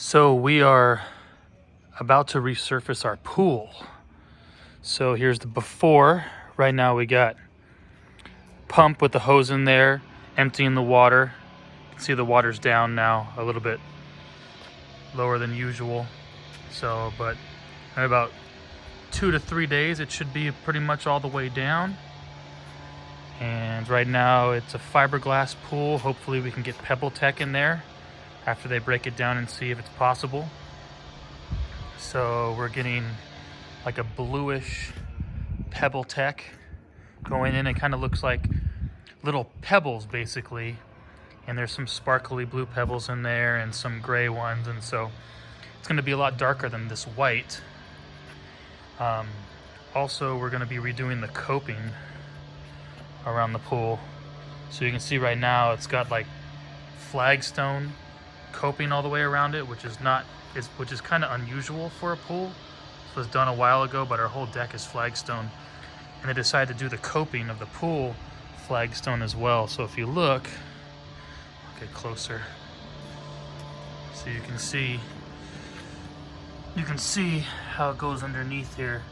So we are about to resurface our pool. So here's the before. Right now we got pump with the hose in there, emptying the water. You can see the water's down now, a little bit lower than usual. So, but in about 2 to 3 days, it should be pretty much all the way down. And right now it's a fiberglass pool. Hopefully we can get Pebble Tec in there after they break it down and see if it's possible. So we're getting like a bluish Pebble Tec going in. It kind of looks like little pebbles basically, and there's some sparkly blue pebbles in there and some gray ones, and so it's going to be a lot darker than this white. Also, we're going to be redoing the coping around the pool. So you can see right now it's got like flagstone coping all the way around it, which is kind of unusual for a pool. This was done a while ago, but our whole deck is flagstone, and they decided to do the coping of the pool flagstone as well. So if you look, I'll get closer so you can see how it goes underneath here.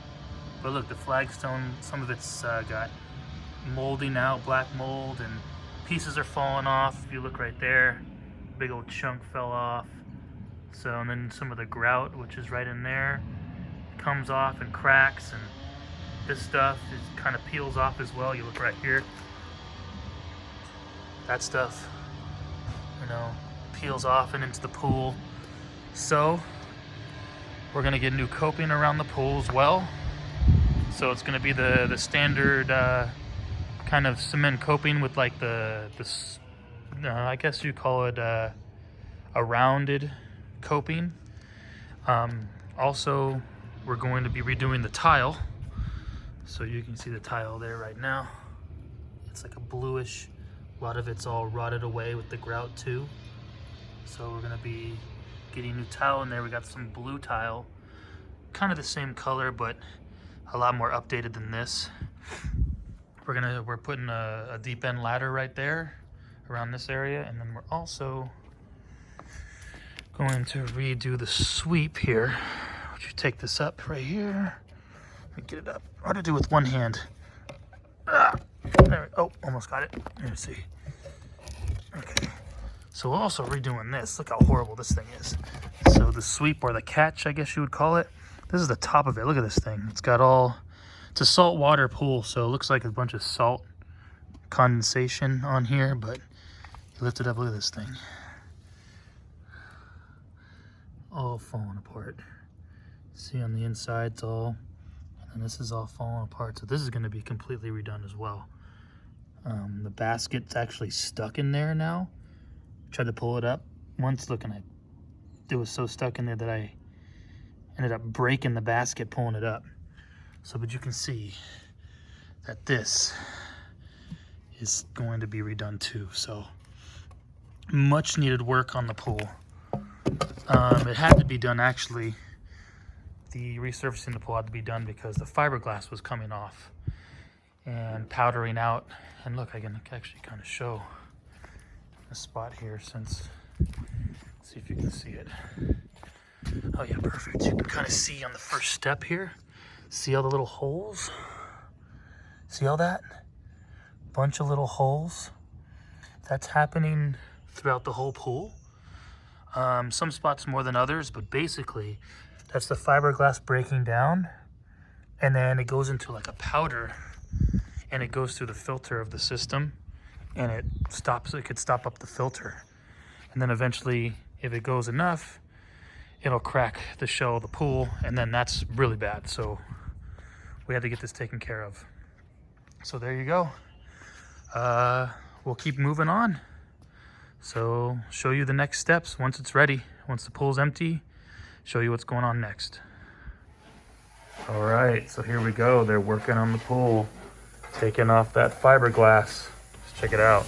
But look, the flagstone, some of it's got molding out, black mold, and pieces are falling off. If you look right there, big old chunk fell off. So, and then some of the grout, which is right in there, comes off and cracks, and this stuff is kind of peels off as well. You look right here, that stuff, peels off and into the pool. So we're gonna get new coping around the pool as well. So it's gonna be the standard kind of cement coping with like I guess you call it a rounded coping. Also, we're going to be redoing the tile. So you can see the tile there right now. It's like a bluish. A lot of it's all rotted away with the grout too. So we're gonna be getting new tile in there. We got some blue tile, kind of the same color, but a lot more updated than this. We're putting a deep end ladder right there around this area, and then we're also going to redo the sweep here. Would you take this up right here? Let me get it up. Hard to do with one hand. Oh, almost got it. Let me see. Okay. So we're also redoing this. Look how horrible this thing is. So the sweep, or the catch, I guess you would call it. This is the top of it. Look at this thing. It's a saltwater pool, so it looks like a bunch of salt condensation on here, but you lift it up, look at this thing. All falling apart. See on the inside, it's all, and this is all falling apart. So this is gonna be completely redone as well. The basket's actually stuck in there now. Tried to pull it up once, looking at it was so stuck in there that I ended up breaking the basket pulling it up. So, but you can see that this is going to be redone too. So much needed work on the pool. It had to be done actually. The resurfacing the pool had to be done because the fiberglass was coming off and powdering out. And look, I can actually kind of show a spot here, let's see if you can see it. Oh yeah, perfect. You can kind of see on the first step here. See all the little holes? See all that? Bunch of little holes. That's happening throughout the whole pool. Some spots more than others, but basically that's the fiberglass breaking down, and then it goes into like a powder, and it goes through the filter of the system, and it could stop up the filter. And then eventually, if it goes enough, it'll crack the shell of the pool, and then that's really bad. So we had to get this taken care of. So there you go. We'll keep moving on. So show you the next steps once it's ready. Once the pool's empty, show you what's going on next. All right, so here we go. They're working on the pool, taking off that fiberglass. Let's check it out.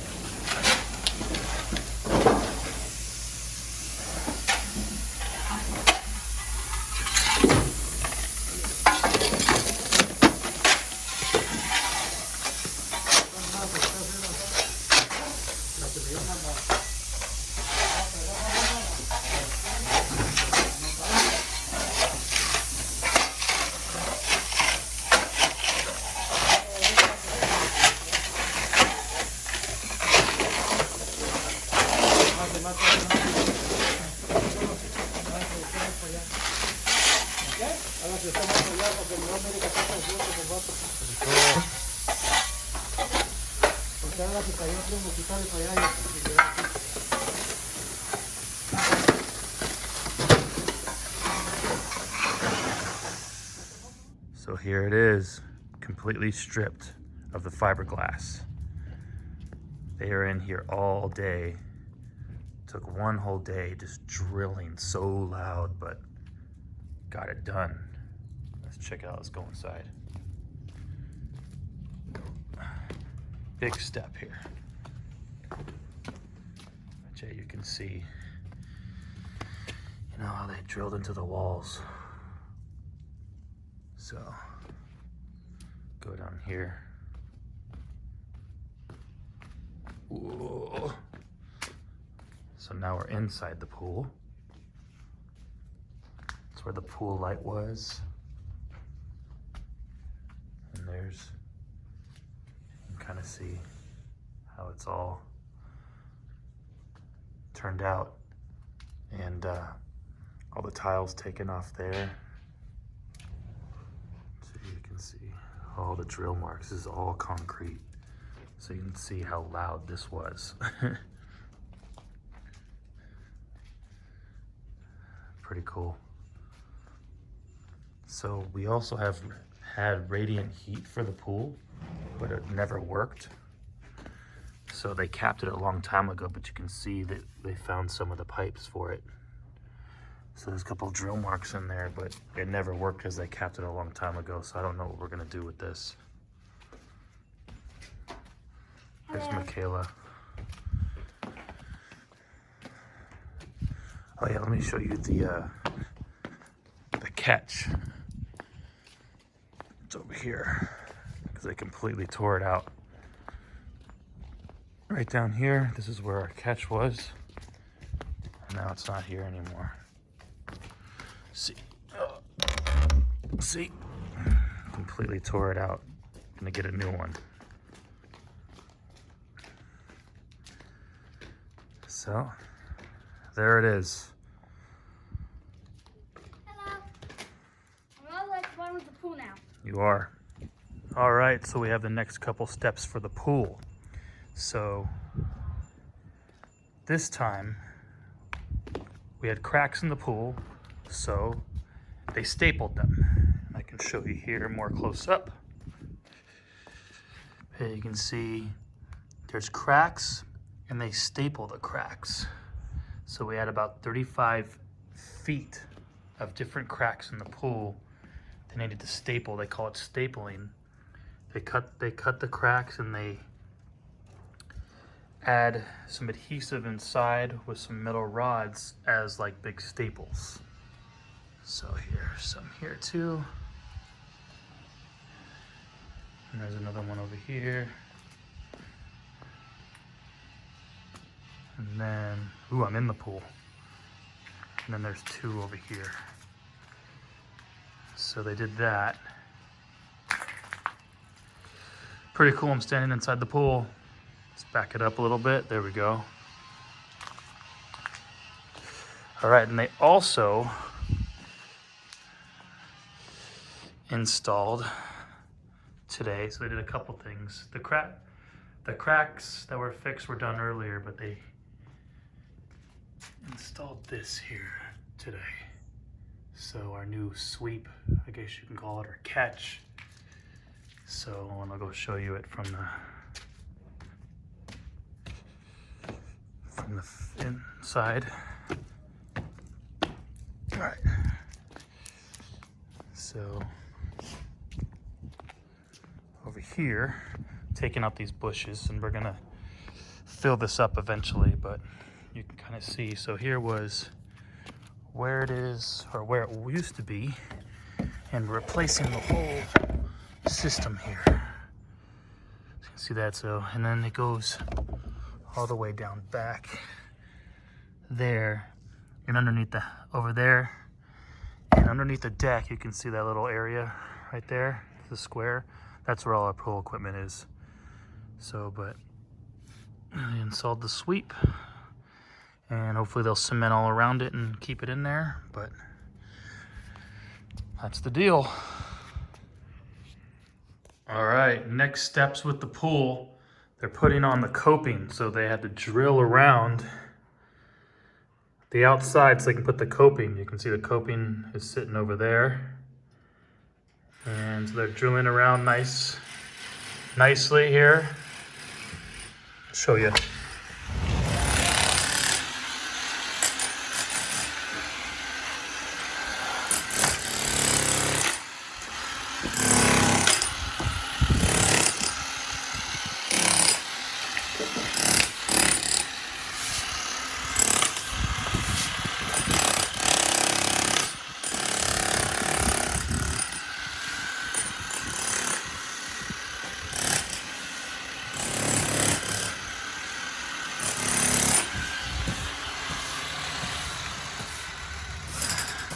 So here it is, completely stripped of the fiberglass. They are in here all day. Took one whole day just drilling so loud, but got it done. Let's check it out, let's go inside. Big step here. Jay, you can see, you know how they drilled into the walls. So, go down here. Whoa. So now we're inside the pool. That's where the pool light was. And there's, you can kind of see how it's all turned out. And all the tiles taken off there. So you can see all the drill marks. This is all concrete. So you can see how loud this was. Pretty cool. So we also have had radiant heat for the pool, but it never worked. So they capped it a long time ago, but you can see that they found some of the pipes for it. So there's a couple drill marks in there, but it never worked because they capped it a long time ago. So I don't know what we're gonna do with this. There's Michaela. Oh yeah, let me show you the catch. It's over here because they completely tore it out. Right down here, this is where our catch was. And now it's not here anymore. See, see, completely tore it out. Gonna get a new one. So, there it is. Hello. I'm all like one with the pool now. You are. All right, so we have the next couple steps for the pool. So, this time, we had cracks in the pool, so they stapled them. I can show you here more close up. Here you can see there's cracks, and they staple the cracks. So we had about 35 feet of different cracks in the pool. They needed to staple, they call it stapling. They cut the cracks and they add some adhesive inside with some metal rods as like big staples. So here's some here too. And there's another one over here. And then, ooh, I'm in the pool. And then there's two over here. So they did that. Pretty cool, I'm standing inside the pool. Let's back it up a little bit, there we go. All right, and they also installed today, so they did a couple things. The cracks that were fixed were done earlier, but they installed this here today. So our new sweep, I guess you can call it, or catch. So I'm gonna go show you it from the inside. All right. So over here, taking out these bushes, and we're gonna fill this up eventually, but you can kind of see. So here was where it is, or where it used to be, and we're replacing the whole system here. So you can see that. So, and then it goes all the way down back there, and underneath over there, and underneath the deck, you can see that little area right there, the square. That's where all our pool equipment is. So, but I installed the sweep, and hopefully they'll cement all around it and keep it in there, but that's the deal. All right, next steps with the pool. they're putting on the coping, so they had to drill around the outside so they can put the coping. You can see the coping is sitting over there. And so they're drilling around nicely here. I'll show you.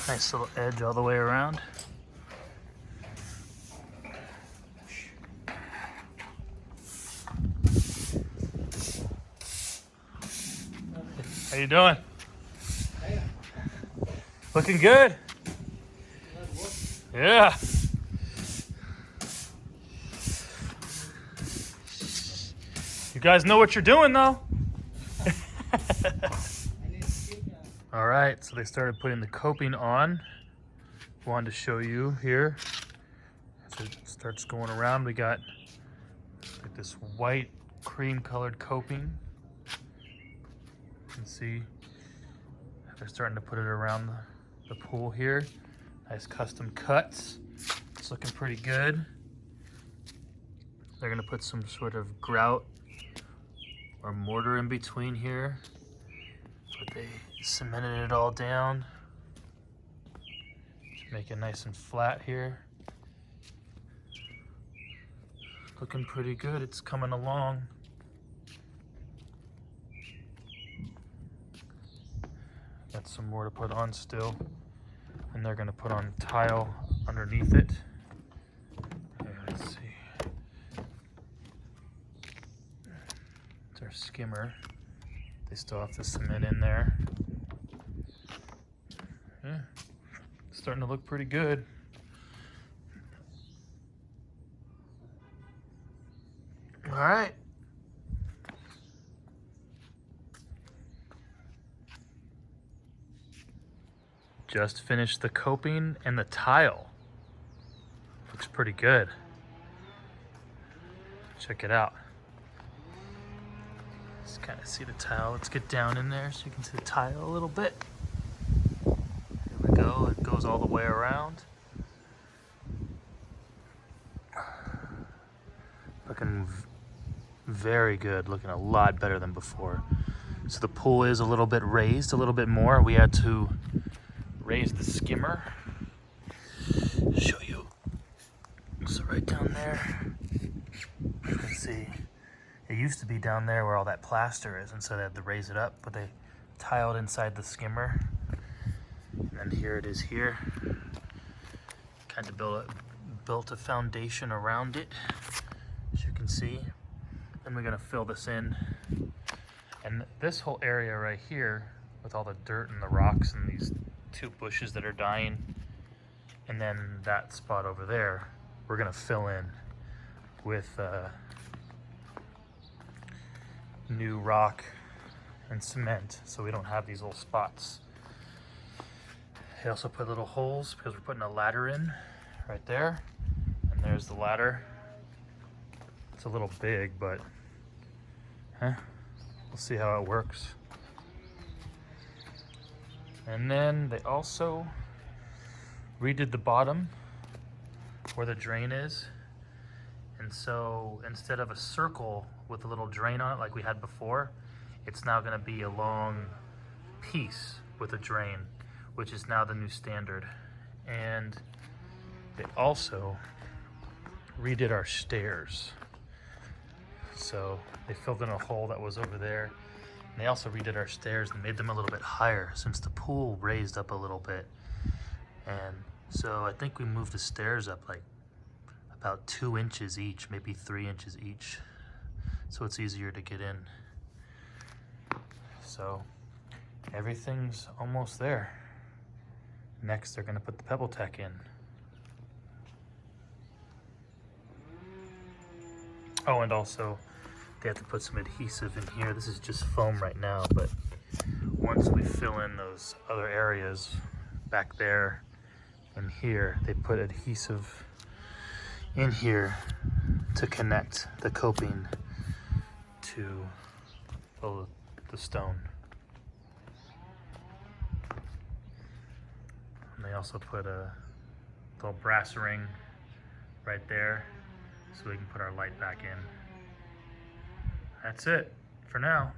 Nice little edge all the way around. How you doing? Looking good. Yeah. You guys know what you're doing though. All right, so they started putting the coping on. Wanted to show you here. As it starts going around, we got like this white cream colored coping. You can see they're starting to put it around the pool here. Nice custom cuts. It's looking pretty good. They're gonna put some sort of grout or mortar in between here, but they cemented it all down. Just make it nice and flat here. Looking pretty good. It's coming along. Got some more to put on still, and they're gonna put on tile underneath it. Here, let's see. It's our skimmer. They still have the cement in there. Yeah, it's starting to look pretty good. All right. Just finished the coping and the tile. Looks pretty good. Check it out. Just kind of see the tile. Let's get down in there so you can see the tile a little bit. Here we go. It goes all the way around. Looking very good. Looking a lot better than before. So the pool is a little bit raised, a little bit more. We had to raise the skimmer. Show you. So right down there, you can see it used to be down there where all that plaster is, and so they had to raise it up, but they tiled inside the skimmer. And then here it is here. Kind of built a foundation around it, as you can see. Then we're gonna fill this in. And this whole area right here, with all the dirt and the rocks and these two bushes that are dying, and then that spot over there, we're gonna fill in with new rock and cement, so we don't have these little spots. They also put little holes because we're putting a ladder in right there, and there's the ladder. It's a little big, but we'll see how it works. And then they also redid the bottom where the drain is. And so instead of a circle with a little drain on it like we had before, it's now gonna be a long piece with a drain, which is now the new standard. And they also redid our stairs. So they filled in a hole that was over there. And they also redid our stairs and made them a little bit higher since the pool raised up a little bit. And so I think we moved the stairs up like about 2 inches each, maybe 3 inches each. So it's easier to get in. So everything's almost there. Next, they're gonna put the Pebble Tec in. Oh, and also they have to put some adhesive in here. This is just foam right now, but once we fill in those other areas back there and here, they put adhesive in here to connect the coping to the stone. And they also put a little brass ring right there so we can put our light back in. That's it for now.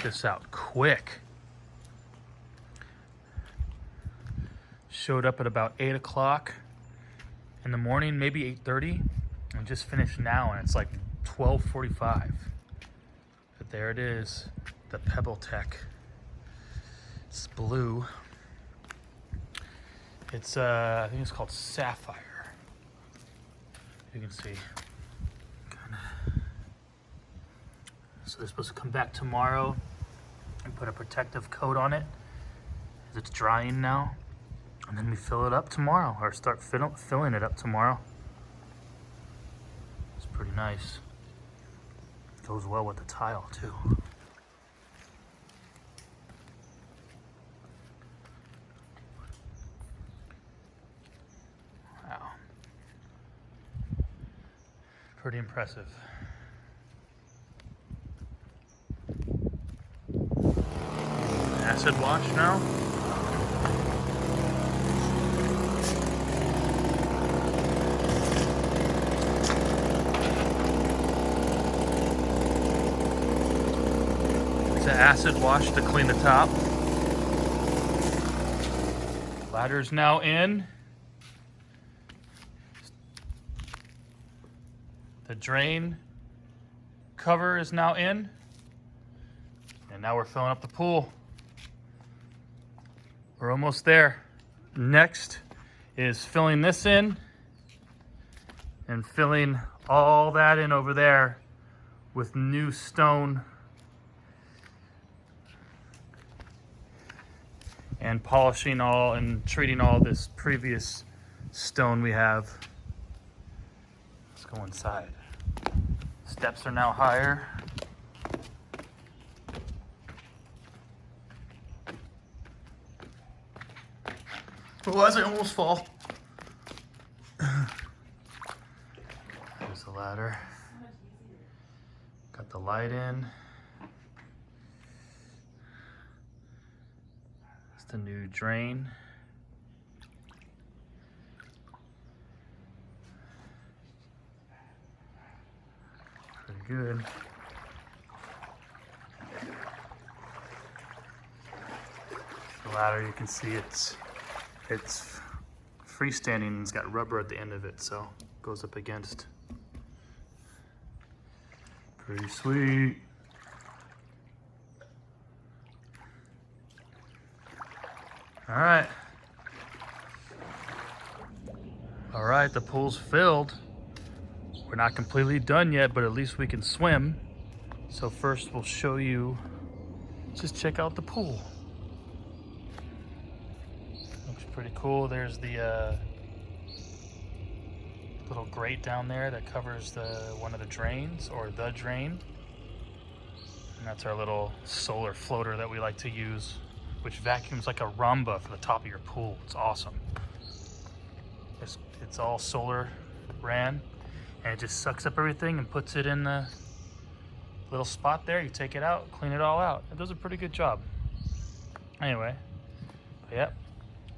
This out quick. Showed up at about 8 o'clock in the morning, maybe 8:30, and just finished now, and it's like 12:45. But there it is, the Pebble Tec. It's blue. It's I think it's called Sapphire. You can see. So they're supposed to come back tomorrow and put a protective coat on it as it's drying now, and then we fill it up tomorrow, or start filling it up tomorrow. It's pretty nice. Goes well with the tile too. Wow. Pretty impressive. Acid wash now. It's an acid wash to clean the top. Ladder's now in. The drain cover is now in. And now we're filling up the pool. We're almost there. Next is filling this in and filling all that in over there with new stone and polishing all and treating all this previous stone we have. Let's go inside. Steps are now higher. Otherwise, I almost fall. There's the ladder. Got the light in. It's the new drain. Pretty good. The ladder, you can see it's freestanding and it's got rubber at the end of it, so it goes up against. Pretty sweet. All right. All right, the pool's filled. We're not completely done yet, but at least we can swim. So first we'll show you, just check out the pool. Pretty cool. There's the little grate down there that covers one of the drains, or the drain. And that's our little solar floater that we like to use, which vacuums like a Rumba for the top of your pool. It's awesome. It's all solar ran, and it just sucks up everything and puts it in the little spot there. You take it out, clean it all out. It does a pretty good job. Anyway, yep.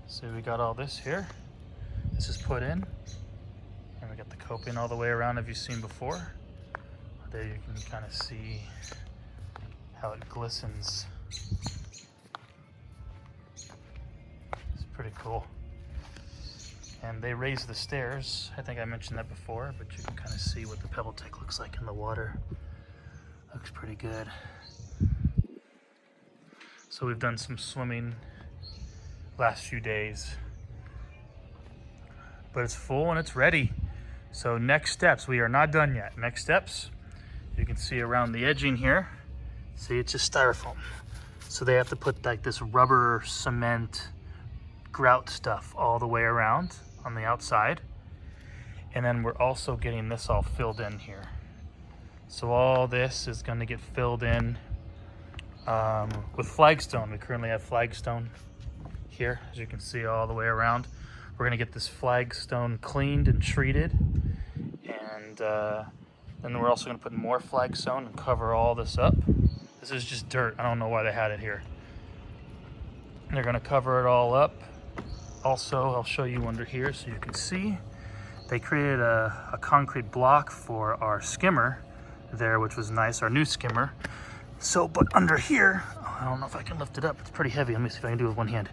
So we got all this here. This is put in, and we got the coping all the way around, as you've seen before. There you can kind of see how it glistens. It's pretty cool. And they raise the stairs. I think I mentioned that before, but you can kind of see what the Pebble Tec looks like in the water. Looks pretty good. So we've done some swimming last few days, but it's full and it's ready. So next steps, we are not done yet. Next steps, you can see around the edging here, see it's just styrofoam. So they have to put like this rubber cement grout stuff all the way around on the outside. And then we're also getting this all filled in here. So all this is gonna get filled in with flagstone. We currently have flagstone here, as you can see, all the way around. We're gonna get this flagstone cleaned and treated. And then we're also gonna put more flagstone and cover all this up. This is just dirt. I don't know why they had it here. And they're gonna cover it all up. Also, I'll show you under here so you can see. They created a concrete block for our skimmer there, which was nice, our new skimmer. So, but under here, oh, I don't know if I can lift it up. It's pretty heavy. Let me see if I can do it with one hand.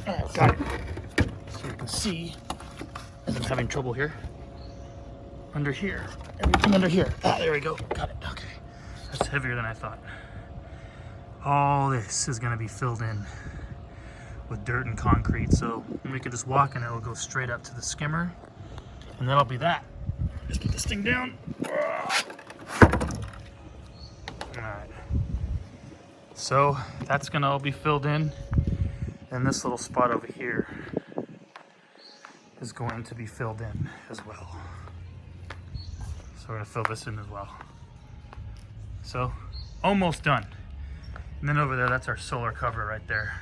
Oh, got it. So you can see, as I'm having trouble here, under here, everything under here. Ah, there we go. Got it. Okay. That's heavier than I thought. All this is going to be filled in with dirt and concrete, so we can just walk and it'll go straight up to the skimmer, and that'll be that. Just put this thing down. Alright. So that's going to all be filled in, and this little spot over here is going to be filled in as well. So we're going to fill this in as well. So almost done. And then over there, that's our solar cover right there.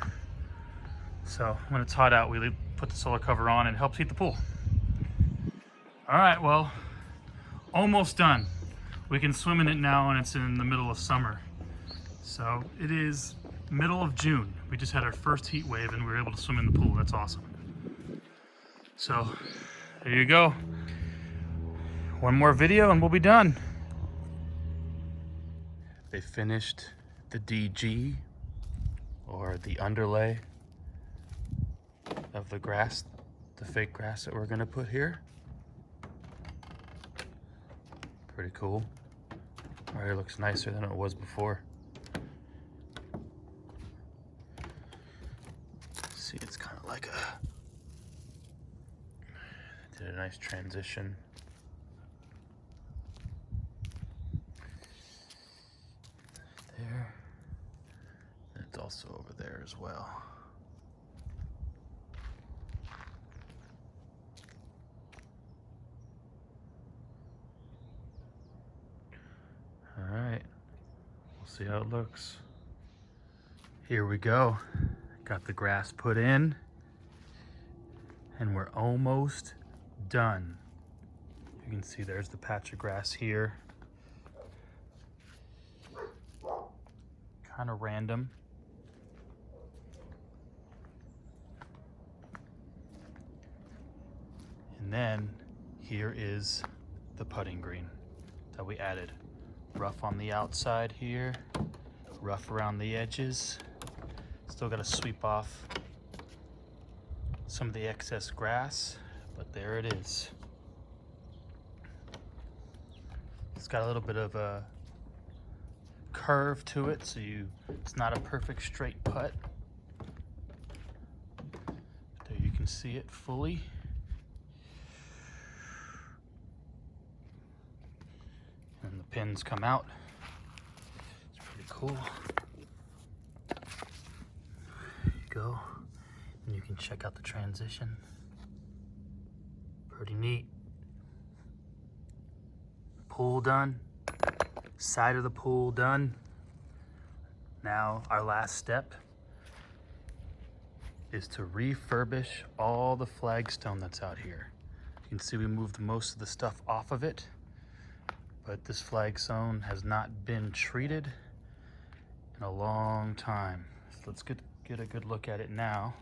So when it's hot out, we put the solar cover on and it helps heat the pool. All right, well, almost done. We can swim in it now, and it's in the middle of summer. So it is middle of June. We just had our first heat wave and we were able to swim in the pool. That's awesome. So there you go. One more video and we'll be done. They finished the DG, or the underlay of the grass, the fake grass that we're gonna put here. Pretty cool. Already looks nicer than it was before. See, it's kind of like did a nice transition. There. And it's also over there as well. All right, we'll see how it looks. Here we go. Got the grass put in, and we're almost done. You can see there's the patch of grass here. Kind of random. And then here is the putting green that we added. Rough on the outside here, rough around the edges. Still got to sweep off some of the excess grass, but there it is. It's got a little bit of a curve to it, so it's not a perfect straight putt. There you can see it fully. And the pins come out. It's pretty cool. There you go. And you can check out the transition. Pretty neat. Pool done. Side of the pool done. Now our last step is to refurbish all the flagstone that's out here. You can see we moved most of the stuff off of it, but this flagstone has not been treated in a long time. So let's get a good look at it now.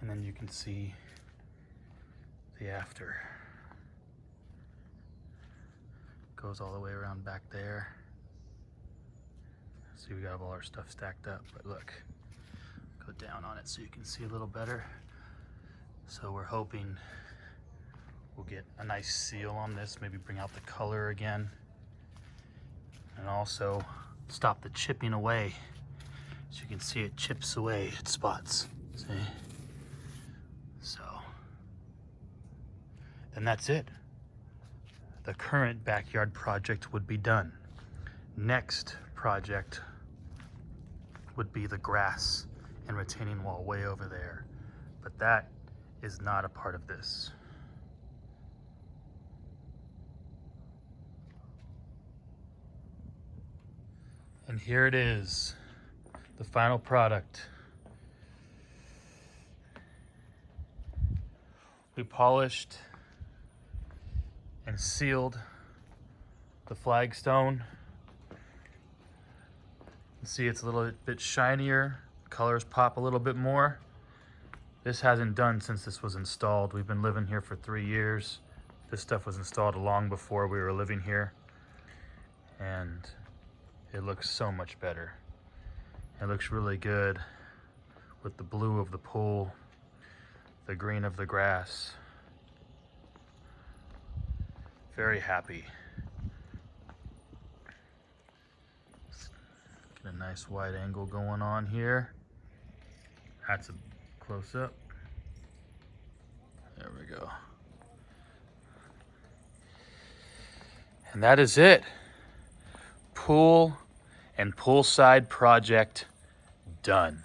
And then you can see the after. Goes all the way around back there. See, we got all our stuff stacked up, but look, go down on it so you can see a little better. So we're hoping We'll get a nice seal on this, maybe bring out the color again. And also stop the chipping away. As you can see, it chips away at spots. See? So, then that's it. The current backyard project would be done. Next project would be the grass and retaining wall way over there. But that is not a part of this. And here it is, the final product. We polished and sealed the flagstone. You can see it's a little bit shinier, colors pop a little bit more. This hasn't done since this was installed. We've been living here for 3 years. This stuff was installed long before we were living here. And it looks so much better. It looks really good with the blue of the pool, the green of the grass. Very happy. Get a nice wide angle going on here. That's a close up. There we go. And that is it. Pool and poolside project done.